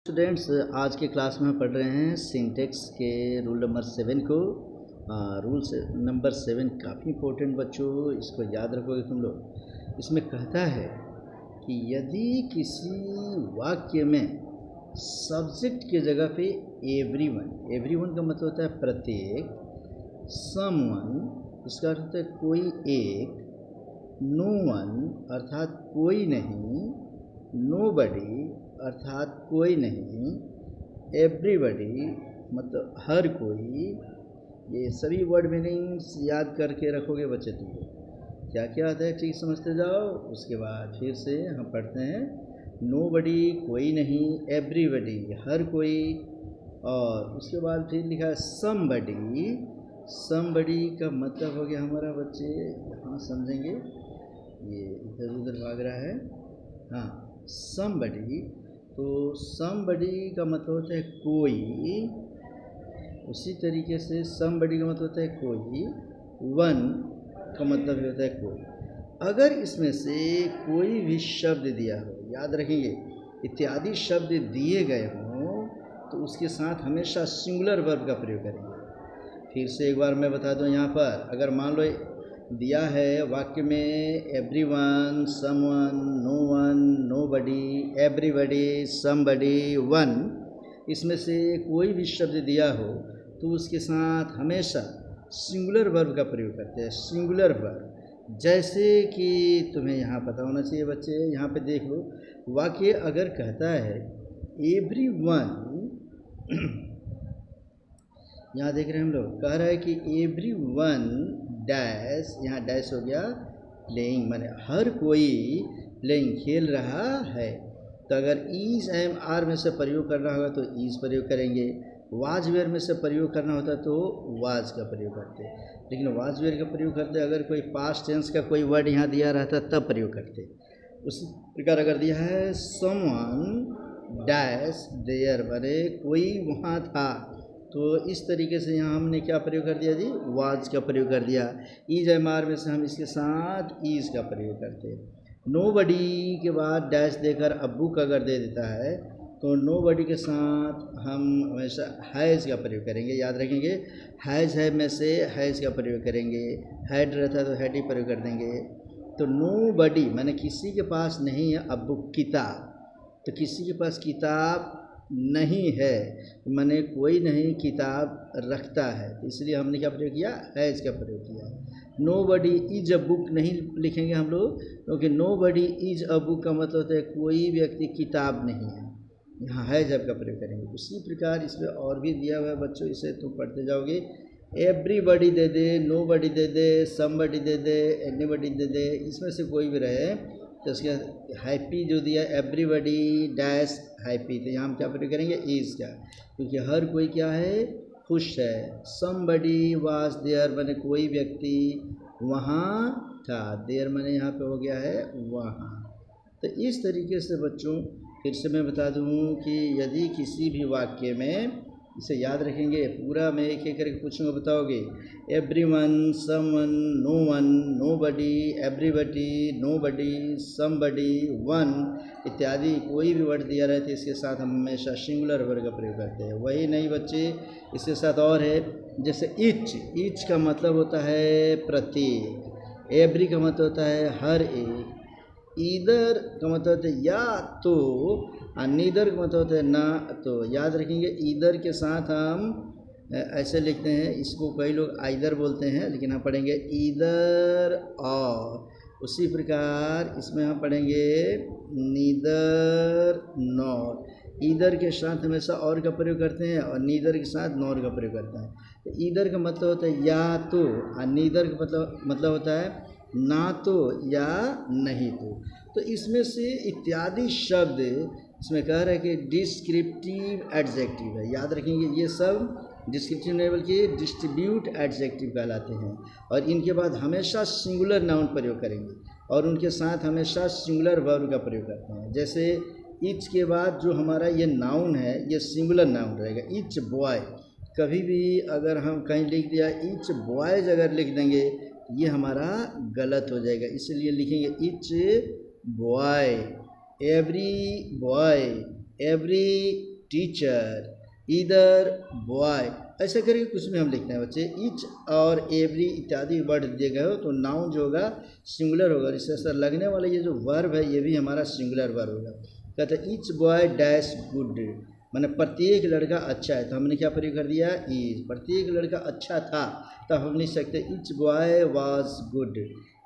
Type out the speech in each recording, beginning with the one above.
Students, आज के class में हम पढ़ रहे हैं सिंटेक्स के रूल नंबर 7 को। रूल्स नंबर 7 काफ़ी इंपॉर्टेंट बच्चों, इसको याद रखोगे तुम लोग। इसमें कहता है कि यदि किसी वाक्य में सब्जेक्ट की जगह पे एवरीवन का मतलब होता है प्रत्येक, समवन इसका अर्थ होता है कोई एक, नो वन अर्थात कोई नहीं, नोबडी अर्थात कोई नहीं, एवरीबडी मतलब हर कोई। ये सभी वर्ड मीनिंग्स याद करके रखोगे बच्चे तुम लोग। क्या क्या आता है ठीक समझते जाओ। उसके बाद फिर से हम पढ़ते हैं। नोबडी कोई नहीं, एवरीबडी हर कोई, और उसके बाद फिर लिखा है समबडी का मतलब हो गया हमारा बच्चे, हाँ समझेंगे, ये इधर उधर भाग रहा है। हाँ समबडी, तो समबडी का मतलब होता है कोई। उसी तरीके से समबडी का मतलब होता है कोई, वन का मतलब होता है कोई। अगर इसमें से कोई भी शब्द दिया हो, याद रखेंगे इत्यादि शब्द दिए गए हों तो उसके साथ हमेशा सिंगुलर वर्ब का प्रयोग करेंगे। फिर से एक बार मैं बता दूं, यहाँ पर अगर मान लो दिया है वाक्य में everyone, someone, no one, nobody, everybody, somebody, one, इसमें से कोई भी शब्द दिया हो तो उसके साथ हमेशा सिंगुलर वर्ब का प्रयोग करते हैं। सिंगुलर वर्ब जैसे कि तुम्हें यहाँ पता होना चाहिए बच्चे, यहाँ पे देख लो, वाक्य अगर कहता है एवरीवन, यहाँ देख रहे हैं हम लोग, कह रहा है कि एवरीवन डैश, यहाँ डैश हो गया प्लेइंग, माने हर कोई प्लेइंग खेल रहा है। तो अगर ईज एम आर में से प्रयोग करना होगा तो ईज प्रयोग करेंगे, वाज वेयर में से प्रयोग करना होता तो वाज का प्रयोग करते। लेकिन वाज वेयर का प्रयोग करते अगर कोई पास्ट टेंस का कोई वर्ड यहाँ दिया रहता तब प्रयोग करते। उसी प्रकार अगर दिया है समवन डैश देयर, माने कोई वहाँ था, तो इस तरीके से यहाँ हमने क्या प्रयोग कर दिया जी, वाज का प्रयोग कर दिया। ईज एम आर में से हम इसके साथ ईज का प्रयोग करते हैं। नोबडी के बाद डैश देकर अब्बू का अगर दे देता है तो नोबडी के साथ हम हमेशा हैज़ का प्रयोग करेंगे। याद रखेंगे, हैज़ है में से हैज़ का प्रयोग करेंगे, हैड रहता है तो हैड ही प्रयोग कर देंगे। तो नोबडी माने किसी के पास नहीं है अब्बू किताब, तो किसी के पास किताब नहीं है माने कोई नहीं किताब रखता है, तो इसलिए हमने क्या प्रयोग किया, हैज़ का प्रयोग किया। नोबडी इज अ बुक नहीं लिखेंगे हम लोग, क्योंकि नोबडी इज अ बुक का मतलब होता है कोई व्यक्ति किताब नहीं है, यहाँ हैज़ का प्रयोग करेंगे। उसी प्रकार इसमें और भी दिया हुआ है बच्चों, इसे तुम पढ़ते जाओगे। एवरीबडी दे दे, नोबडी दे दे, समबडी दे दे, एनीबडी दे दे, इसमें से कोई भी रहे तो उसके हैप्पी जो दिया एवरीबडी डैश हैप्पी, तो यहाँ हम क्या प्रयोग करेंगे, ईज का, क्योंकि हर कोई क्या है, खुश है। समबडी वाज देयर माने कोई व्यक्ति वहाँ था, देयर माने यहाँ पे हो गया है वहाँ। तो इस तरीके से बच्चों फिर से मैं बता दूँ कि यदि किसी भी वाक्य में, इसे याद रखेंगे पूरा, मैं एक एक करके पूछूंगा बताओगे। Everyone, someone, no one, nobody, everybody, nobody, somebody, one इत्यादि कोई भी वर्ड दिया रहे तो इसके साथ हम हमेशा सिंगुलर वर्ड का प्रयोग करते हैं। वही नहीं बच्चे, इसके साथ और है, जैसे ईच का मतलब होता है प्रत्येक, एवरी का मतलब होता है हर एक, ईदर का मतलब होता है या तो, और नीदर का मतलब होता है ना तो। याद रखेंगे ईदर के साथ हम ऐसे लिखते हैं, इसको कई लोग आइदर बोलते हैं, लेकिन हम पढ़ेंगे ईदर और। उसी प्रकार इसमें हम पढ़ेंगे नीदर नॉर। ईदर के साथ हमेशा और का प्रयोग करते हैं और नीदर के साथ नॉर का प्रयोग करते हैं। तो ईदर का मतलब होता है या तो, और नीदर का मतलब होता है ना तो या नहीं तो इसमें से इत्यादि शब्द इसमें कह रहा है कि डिस्क्रिप्टिव एडजेक्टिव है। याद रखेंगे ये सब डिस्क्रिप्टिव नहीं बल्कि डिस्ट्रीब्यूट एडजेक्टिव कहलाते हैं, और इनके बाद हमेशा सिंगुलर नाउन प्रयोग करेंगे और उनके साथ हमेशा सिंगुलर वर्ब का प्रयोग करते हैं। जैसे इच के बाद जो हमारा ये नाउन है ये सिंगुलर नाउन रहेगा, इच बॉय। कभी भी अगर हम कहीं लिख दिया इच बॉयज अगर लिख देंगे ये हमारा गलत हो जाएगा, इसलिए लिखेंगे etch boy, every boy, every teacher, either boy, ऐसा करके कुछ में हम लिखते हैं बच्चे। ईच और एवरी इत्यादि वर्ड दिए गए हो तो नाउन जो होगा सिंगुलर होगा। इससे असर लगने वाला ये जो वर्ब है ये भी हमारा सिंगुलर वर्ब होगा। कहते हैं ईच बॉय डैश गुड, मैंने प्रत्येक लड़का अच्छा है, तो हमने क्या प्रयोग कर दिया इज। प्रत्येक लड़का अच्छा था तब हम लिख सकते each boy was good.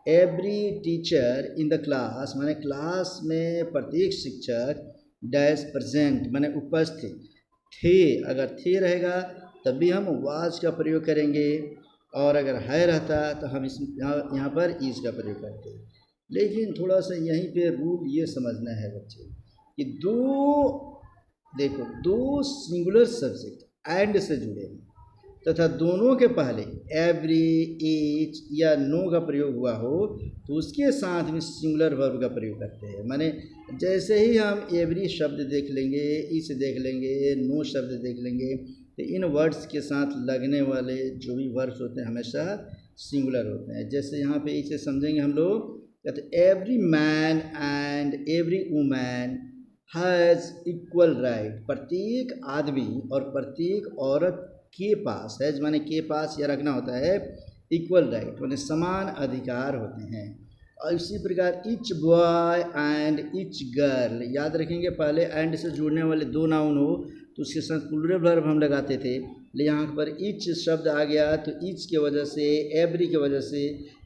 Every teacher in the class, मैंने क्लास में प्रत्येक शिक्षक डैश प्रेजेंट, मैंने उपस्थित थे। अगर थे रहेगा तब भी हम वाज का प्रयोग करेंगे, और अगर है रहता तो हम इस यहाँ पर इज का प्रयोग करते हैं। लेकिन थोड़ा सा यहीं पे रूल ये समझना है बच्चे कि दो सिंगुलर सब्जेक्ट एंड से जुड़े हैं तथा दोनों के पहले एवरी, ईच या नो का प्रयोग हुआ हो तो उसके साथ में सिंगुलर वर्ब का प्रयोग करते हैं। माने जैसे ही हम एवरी शब्द देख लेंगे, ईच देख लेंगे, नो शब्द देख लेंगे, तो इन वर्ड्स के साथ लगने वाले जो भी वर्ड्स होते हैं हमेशा सिंगुलर होते हैं। जैसे यहाँ पे इसे समझेंगे हम लोग, कहते every man and every woman has equal right, प्रत्येक आदमी और प्रत्येक औरत के पास, हैज माने के पास या रखना होता है, इक्वल राइट माने समान अधिकार होते हैं। और इसी प्रकार each boy and each girl, याद रखेंगे पहले एंड से जुड़ने वाले दो नाउन हो तो उसके साथ प्लूरल वर्ब हम लगाते थे, लेकिन यहाँ पर ईच शब्द आ गया तो ईच के वजह से, एवरी के वजह से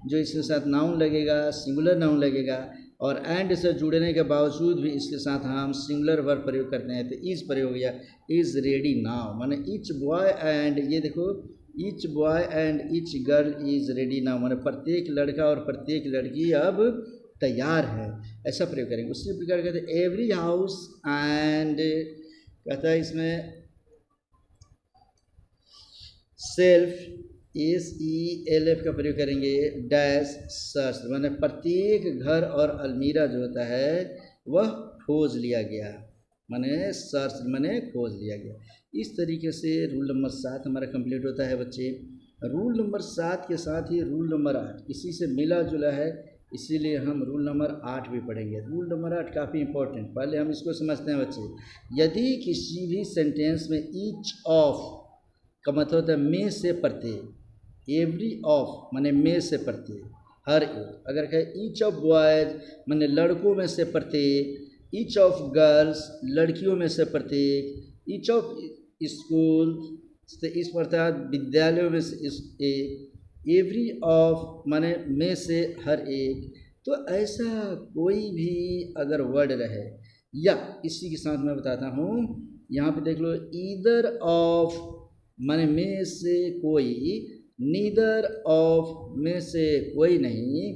जो इसके साथ नाउन लगेगा सिंगुलर नाउन लगेगा, और एंड से जुड़ने के बावजूद भी इसके साथ हम सिंगुलर वर्ब प्रयोग करते हैं तो इज प्रयोग हो गया, इज़ रेडी नाउ। माने ईच बॉय एंड, ये देखो each boy and each girl is ready now, माने प्रत्येक लड़का और प्रत्येक लड़की अब तैयार है, ऐसा प्रयोग करेंगे। उसी प्रकार कहते हैं एवरी हाउस एंड, कहता है इसमें सेल्फ, SELF का प्रयोग करेंगे, डैश सर्च, माने प्रत्येक घर और अलमीरा जो होता है वह खोज लिया गया, माने सर्च माने खोज लिया गया। इस तरीके से रूल नंबर 7 हमारा कंप्लीट होता है बच्चे। रूल नंबर 7 के साथ ही रूल नंबर 8 इसी से मिला जुला है, इसीलिए हम रूल नंबर 8 भी पढ़ेंगे। रूल नंबर 8 काफ़ी इंपॉर्टेंट, पहले हम इसको समझते हैं बच्चे। यदि किसी भी सेंटेंस में ईच ऑफ का मतलब होता है में से प्रत्येक, एवरी ऑफ माने में से प्रत्येक, हर एक, अगर कहे ईच ऑफ बॉयज माने लड़कों में से प्रत्येक, ईच ऑफ गर्ल्स लड़कियों में से प्रत्येक, ईच ऑफ स्कूल से इस अर्थात विद्यालयों में से एक, एवरी ऑफ माने में से हर एक, तो ऐसा कोई भी अगर वर्ड रहे, या इसी के साथ मैं बताता हूँ, यहाँ पे देख लो ईदर ऑफ माने में से कोई, नीदर ऑफ में से कोई नहीं,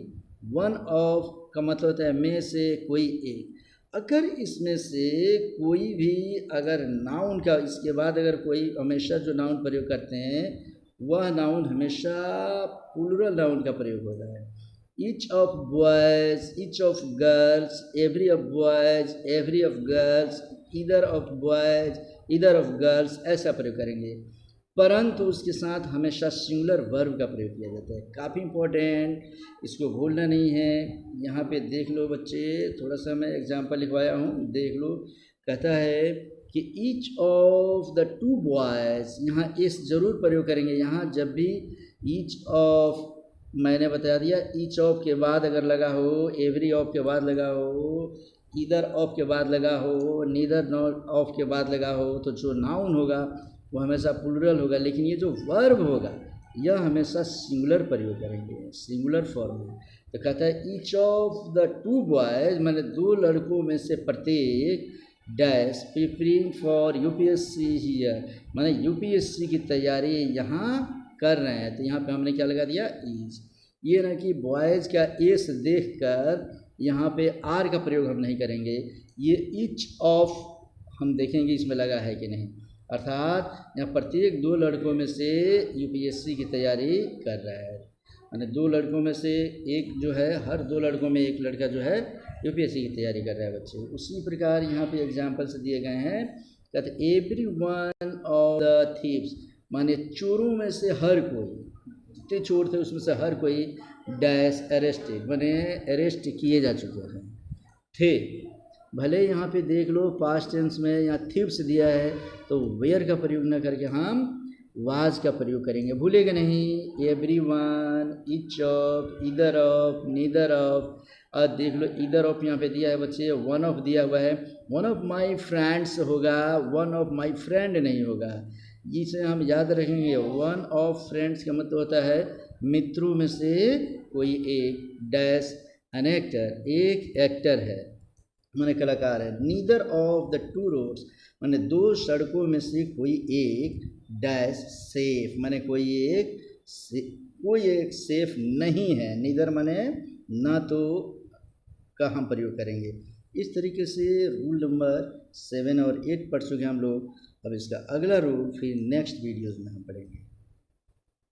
वन ऑफ का मतलब होता है में से कोई एक। अगर इसमें से कोई भी अगर नाउन का इसके बाद अगर कोई, हमेशा जो नाउन प्रयोग करते हैं वह नाउन हमेशा प्लूरल नाउन का प्रयोग होता है। Each of boys, each of girls, every of boys, every of girls, either of boys, either of girls, ऐसा प्रयोग करेंगे। परंतु उसके साथ हमेशा सिंगुलर वर्ब का प्रयोग किया जाता है, काफ़ी इंपॉर्टेंट, इसको भूलना नहीं है। यहाँ पे देख लो बच्चे, थोड़ा सा मैं एग्जांपल लिखवाया हूँ, देख लो। कहता है कि each of the to boys, यहाँ इस जरूर प्रयोग करेंगे। यहाँ जब भी ईच ऑफ मैंने बता दिया, ईच ऑफ के बाद अगर लगा हो, एवरी ऑफ के बाद लगा हो, ईदर ऑफ के बाद लगा हो, नीदर नॉट ऑफ के बाद लगा हो, तो जो नाउन होगा वो हमेशा प्लूरल होगा, लेकिन ये जो वर्ब होगा यह हमेशा सिंगुलर प्रयोग करेंगे, सिंगुलर फॉर्म में। तो कहता है each of the to boys माने दो लड़कों में से प्रत्येक डैश प्रिपरिंग फॉर यूपीएससी हियर, माने यूपीएससी की तैयारी यहाँ कर रहे हैं, तो यहाँ पे हमने क्या लगा दिया इज। ये ना कि बॉयज़ का एस देख कर यहाँ पे आर का प्रयोग हम नहीं करेंगे, ये ईच ऑफ हम देखेंगे इसमें लगा है कि नहीं, अर्थात यहाँ प्रत्येक दो लड़कों में से यूपीएससी की तैयारी कर रहा है, यानी दो लड़कों में से एक जो है, हर दो लड़कों में एक लड़का जो है यूपीएससी की तैयारी कर रहा है बच्चे। उसी प्रकार यहाँ पे एग्जाम्पल्स दिए गए हैं, कहते every one of the thieves माने चोरों में से हर कोई, जितने चोर थे उसमें से हर कोई डैश अरेस्टेड माने अरेस्ट किए जा चुके हैं थे। भले यहाँ पे देख लो पास्ट टेंस में यहाँ थीव्स दिया है तो वेयर का प्रयोग न करके हम वाज का प्रयोग करेंगे, भूलेगा नहीं। Everyone, each of, either of, neither of. और देख लो ईदर ऑफ यहाँ पे दिया है बच्चे, वन ऑफ दिया हुआ है, वन ऑफ माई फ्रेंड्स होगा, वन ऑफ माई फ्रेंड नहीं होगा। जिसे हम याद रखेंगे वन ऑफ फ्रेंड्स का मतलब होता है मित्रों में से कोई एक, डैश एन एक्टर, एक एक्टर है माने कलाकार है। Neither of the two roads माने दो सड़कों में से कोई एक, डैश सेफ माने कोई एक सेफ नहीं है। नीदर माने ना तो का हम प्रयोग करेंगे। इस तरीके से रूल नंबर 7 और 8 पढ़ चुके हम लोग। अब इसका अगला रूल फिर नेक्स्ट वीडियोज़ में हम पढ़ेंगे।